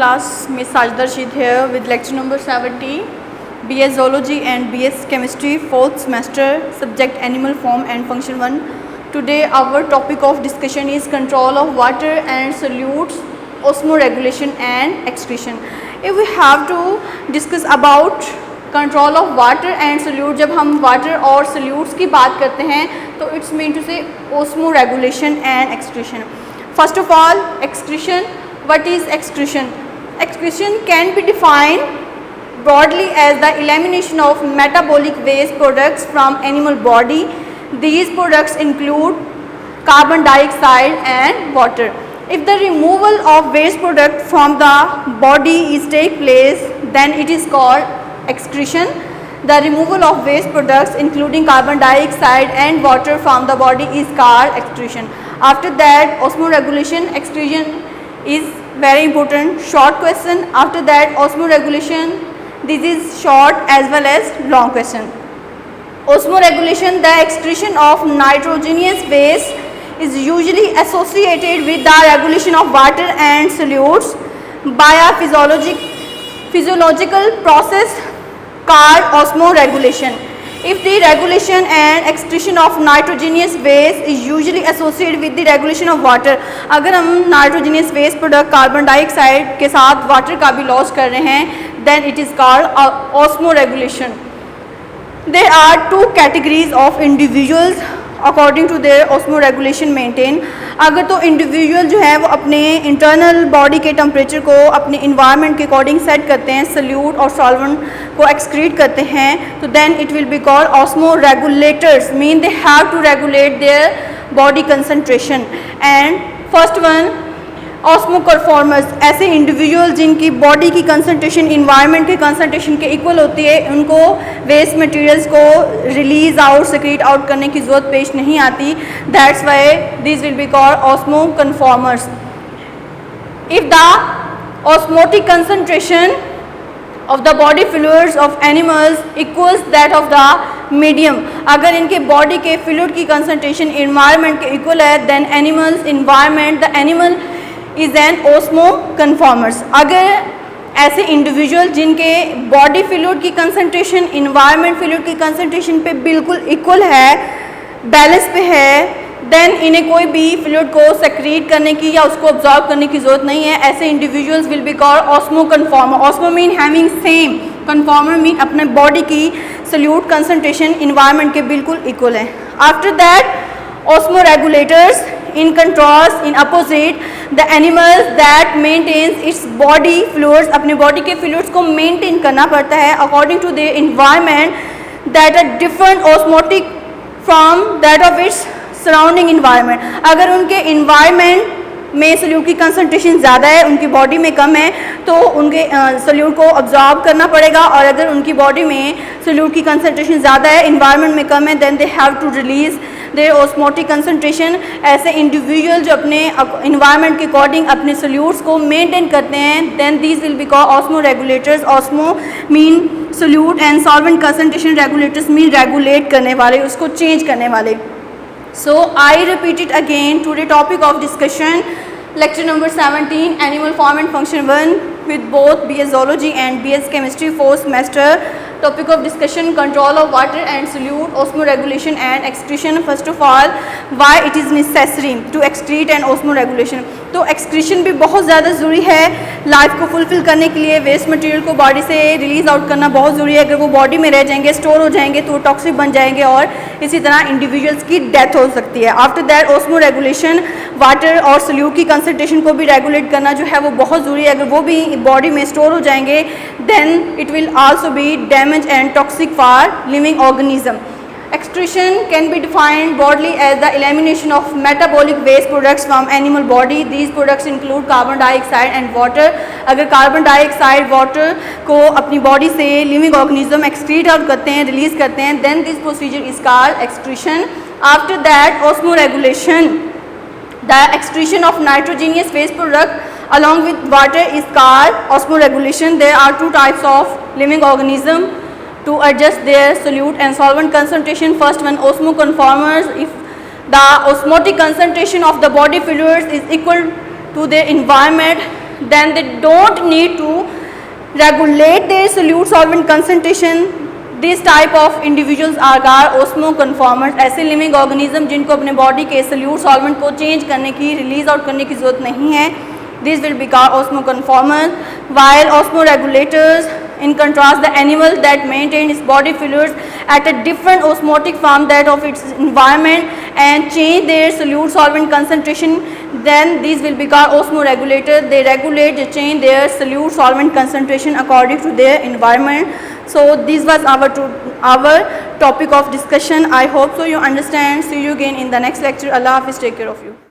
class, Miss Sajda Rashid here with lecture number 70, BS Zoology and BS Chemistry, 4th semester, subject Animal Form and Function 1. Today our topic of discussion is control of water and solutes, osmoregulation and excretion. If we have to discuss about control of water and solute, जब हम water और solutes की बात करते हैं तो it's mean to से osmo regulation and excretion. First of all excretion. What is excretion? Excretion can be defined broadly as the elimination of metabolic waste products from animal body. These products include carbon dioxide and water. If the removal of waste product from the body is take place, then it is called excretion. The removal of waste products including carbon dioxide and water from the body is called excretion. After that, osmoregulation. Excretion is very important. Short question. After that, osmoregulation. This is short as well as long question. Osmoregulation, the excretion of nitrogenous waste is usually associated with the regulation of water and solutes by a physiological process called osmoregulation. If the regulation and excretion of nitrogenous waste is usually associated with the regulation of water, अगर हम nitrogenous waste product carbon dioxide के साथ water का भी loss कर रहे हैं, then it is called osmoregulation. There are two categories of individuals according to their osmoregulation maintain. अगर तो इंडिविजुअल जो है वो अपने इंटरनल बॉडी के टेम्परेचर को अपने इन्वायरमेंट के अकॉर्डिंग सेट करते हैं, सल्यूट और सॉल्वेंट को एक्सक्रीट करते हैं, तो then it will be called osmoregulators. Mean they have to regulate their body concentration. And first one, osmoconformers. ऐसे इंडिविजुअल जिनकी बॉडी की कंसंट्रेशन इन्वायरमेंट के कंसंट्रेशन के इक्वल होती है, उनको वेस्ट मटेरियल्स को रिलीज आउट सेक्रेट आउट करने की ज़रूरत पेश नहीं आती. That's why this will be called osmoconformers. If the osmotic concentration of the body fluids of animals equals that of the medium, अगर इनके बॉडी के फ्लूइड की कंसंट्रेशन इन्वायरमेंट के इक्वल है, then animals environment the animal is an osmoconformers. अगर ऐसे individual जिनके body fluid की कंसंट्रेशन इन्वायरमेंट फ्लूइड की कंसंट्रेशन पे बिल्कुल इक्वल है, बैलेंस पे है, देन इन्हें कोई भी फ्लूइड को सेक्रीट करने की या उसको ऑब्जॉर्व करने की ज़रूरत नहीं है. ऐसे individuals will be called osmoconformer. Osmo mean having same, conformer mean अपने बॉडी की सल्यूट कंसंट्रेशन इन्वायरमेंट के बिल्कुल इक्वल है. After that osmoregulators. In contrast, in opposite, the animals that maintains its body fluids, अपने बॉडी के fluids को maintain करना पड़ता है according to their environment, that are different osmotic from that of its surrounding environment. अगर उनके environment में salute की कंसंट्रेशन ज़्यादा है, उनकी बॉडी में कम है, तो उनके सल्यूट को ऑब्जॉर्व करना पड़ेगा. और अगर उनकी बॉडी में सल्यूट की कंसंट्रेशन ज़्यादा है, इन्वायरमेंट में कम है, then they have to release their osmotic concentration. ऐसे इंडिविजुअल जो अपने इन्वायरमेंट के अकॉर्डिंग अपने सल्यूट्स को मेंटेन करते हैं, then these will be called osmoregulators. Osmo mean solute and solvent concentration, regulators mean regulate करने वाले, उसको चेंज करने वाले. So I repeat it again. Today topic of discussion, lecture number 17, animal form and function 1 with both BS Zoology and BS Chemistry 4th semester. Topic of discussion, control of water and solute, osmoregulation and excretion. First of all, why it is necessary to excrete and osmoregulation. तो excretion भी बहुत ज़्यादा ज़रूरी है life को fulfil करने के लिए. वेस्ट मटेरियल को बॉडी से रिलीज़ आउट करना बहुत ज़रूरी है. अगर वो बॉडी में रह जाएंगे, स्टोर हो जाएंगे, तो वो टॉक्सिक बन जाएंगे और इसी तरह इंडिविजुअल्स की डेथ हो सकती है. आफ्टर दैट ओस्मोरेगुलेशन, वाटर और सल्यूट की कंसंट्रेशन को भी रेगुलेट करना जो है वो बहुत ज़रूरी है. अगर वो भी बॉडी में स्टोर हो जाएंगे, then it will also be damage and toxic for living organism. Excretion can be defined broadly as the elimination of metabolic waste products from animal body. These products include carbon dioxide and water. अगर carbon dioxide water को अपनी body से living organism excrete out करते हैं, release करते हैं, then this procedure is called excretion. After that osmoregulation. The excretion of nitrogenous waste product along with water is called osmoregulation. There are two types of living organism to adjust their solute and solvent concentration. First one, osmoconformers. If the osmotic concentration of the body fluids is equal to their environment, then they don't need to regulate their solute solvent concentration. This type of individuals are osmoconformers, ऐसे living organism जिनको अपने body के salute solvent को change करने की, release out करने की जरूरत नहीं है. This will be called osmoconformer. While osmoregulators in contrast the animal that maintain its body fluids at a different osmotic form that of its environment and change their solute solvent concentration, then these will be called osmoregulator. They regulate, they change their solute solvent concentration according to their environment. So this was our topic of discussion. I hope so you understand. See you again in the next lecture. Allah Hafiz. Take care of you.